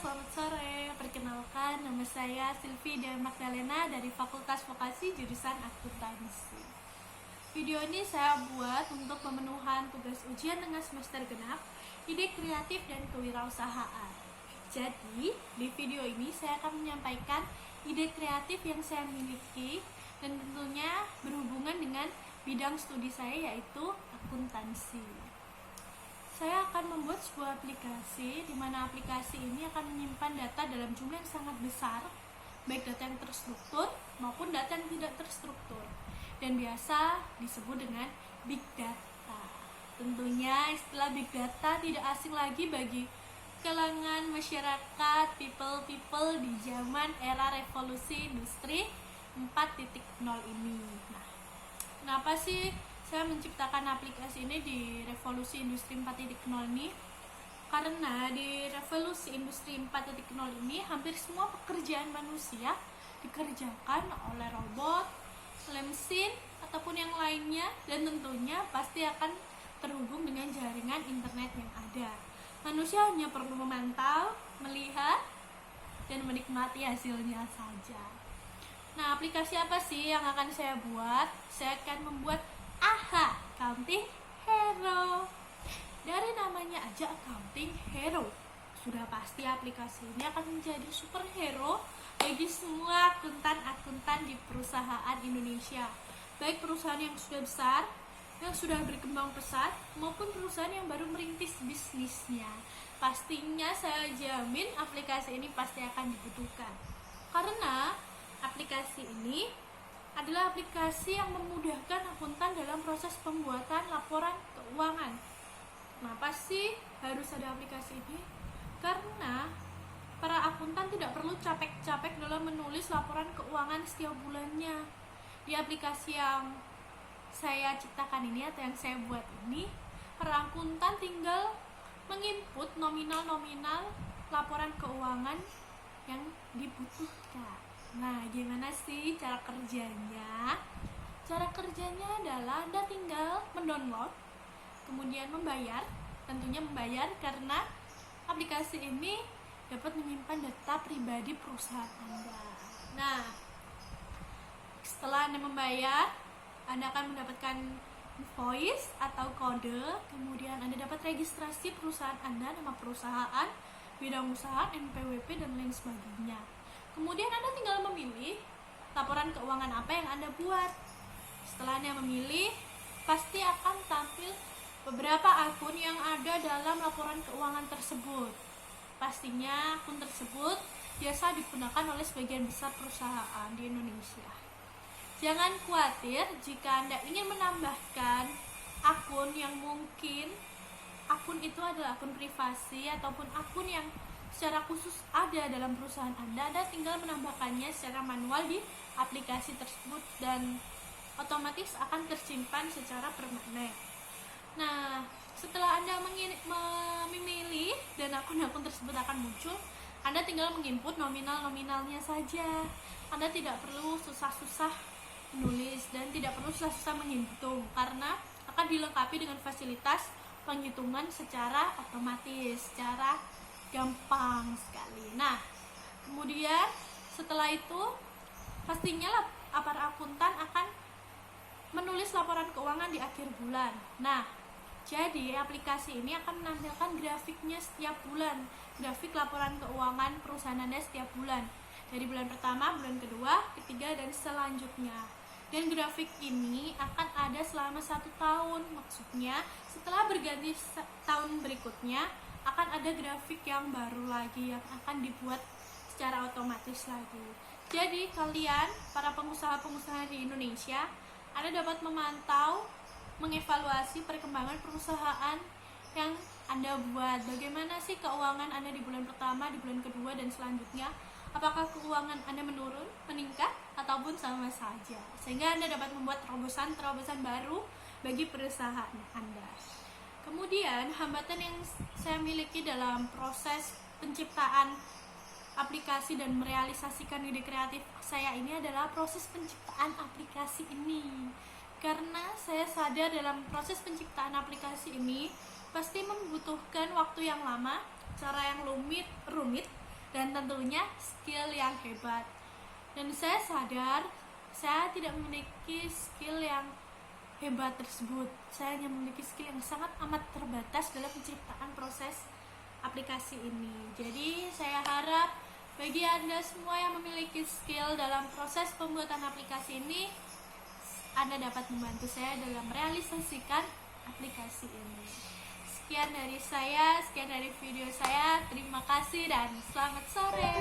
selamat sore. Perkenalkan, nama saya Silvi dan Magdalena dari Fakultas Vokasi jurusan Akuntansi. Video ini saya buat untuk pemenuhan tugas ujian dengan semester genap, ide kreatif dan kewirausahaan. Jadi, di video ini saya akan menyampaikan ide kreatif yang saya miliki dan tentunya berhubungan dengan bidang studi saya yaitu akuntansi. Saya akan membuat sebuah aplikasi di mana aplikasi ini akan menyimpan data dalam jumlah yang sangat besar, baik data yang terstruktur maupun data yang tidak terstruktur, dan biasa disebut dengan big data. Tentunya istilah big data tidak asing lagi bagi kalangan masyarakat people di zaman era revolusi industri 4.0 ini. Nah, kenapa sih saya menciptakan aplikasi ini di revolusi industri 4.0 ini? Karena di revolusi industri 4.0 ini hampir semua pekerjaan manusia dikerjakan oleh robot, oleh mesin, ataupun yang lainnya, dan tentunya pasti akan terhubung dengan jaringan internet yang ada. Manusia hanya perlu memantau, melihat, dan menikmati hasilnya saja. Nah, aplikasi apa sih yang akan saya buat? Saya akan membuat AHA, Accounting Hero. Dari namanya aja Accounting Hero, sudah pasti aplikasi ini akan menjadi superhero bagi semua akuntan di perusahaan Indonesia, baik perusahaan yang sudah besar, yang sudah berkembang pesat, maupun perusahaan yang baru merintis bisnisnya. Pastinya saya jamin aplikasi ini pasti akan dibutuhkan, karena aplikasi ini adalah aplikasi yang memudahkan akuntan dalam proses pembuatan laporan keuangan. Kenapa sih harus ada aplikasi ini? Karena para akuntan tidak perlu capek-capek dalam menulis laporan keuangan setiap bulannya. Di aplikasi yang saya ciptakan ini atau yang saya buat ini, para akuntan tinggal menginput nominal-nominal laporan keuangan yang dibutuhkan. Nah, gimana sih cara kerjanya? Cara kerjanya adalah Anda tinggal mendownload, kemudian membayar, tentunya membayar karena aplikasi ini dapat menyimpan data pribadi perusahaan Anda. Nah, setelah Anda membayar, Anda akan mendapatkan invoice atau kode, kemudian Anda dapat registrasi perusahaan Anda, nama perusahaan, bidang usaha, NPWP, dan lain sebagainya. Kemudian Anda tinggal memilih laporan keuangan apa yang Anda buat. Setelah Anda memilih, pasti akan tampil beberapa akun yang ada dalam laporan keuangan tersebut. Pastinya akun tersebut biasa digunakan oleh sebagian besar perusahaan di Indonesia. Jangan khawatir jika Anda ingin menambahkan akun yang mungkin akun itu adalah akun privasi ataupun akun yang secara khusus ada dalam perusahaan Anda tinggal menambahkannya secara manual di aplikasi tersebut dan otomatis akan tersimpan secara permanen. Nah, setelah Anda memilih dan akun-akun tersebut akan muncul, Anda tinggal menginput nominal-nominalnya saja. Anda tidak perlu susah-susah menulis dan tidak perlu susah-susah menghitung karena akan dilengkapi dengan fasilitas penghitungan secara otomatis, secara gampang sekali. Nah, kemudian setelah itu pastinya para akuntan akan menulis laporan keuangan di akhir bulan. Nah, jadi aplikasi ini akan menampilkan grafiknya setiap bulan, grafik laporan keuangan perusahaan Anda setiap bulan, dari bulan pertama, bulan kedua, ketiga, dan selanjutnya. Dan grafik ini akan ada selama 1 tahun. Maksudnya setelah berganti tahun berikutnya akan ada grafik yang baru lagi yang akan dibuat secara otomatis lagi. Jadi kalian, para pengusaha-pengusaha di Indonesia, Anda dapat memantau, mengevaluasi perkembangan perusahaan yang Anda buat. Bagaimana sih keuangan Anda di bulan pertama, di bulan kedua, dan selanjutnya? Apakah keuangan Anda menurun, meningkat, ataupun sama saja? Sehingga Anda dapat membuat terobosan-terobosan baru bagi perusahaan Anda. Kemudian, hambatan yang saya miliki dalam proses penciptaan aplikasi dan merealisasikan ide kreatif saya ini adalah proses penciptaan aplikasi ini. Karena saya sadar dalam proses penciptaan aplikasi ini pasti membutuhkan waktu yang lama, cara yang rumit, dan tentunya skill yang hebat. Dan saya sadar saya tidak memiliki skill yang hebat tersebut. Saya hanya memiliki skill yang sangat amat terbatas dalam penciptaan proses aplikasi ini. Jadi saya harap bagi Anda semua yang memiliki skill dalam proses pembuatan aplikasi ini, Anda dapat membantu saya dalam merealisasikan aplikasi ini. Sekian dari saya, sekian dari video saya. Terima kasih dan selamat sore.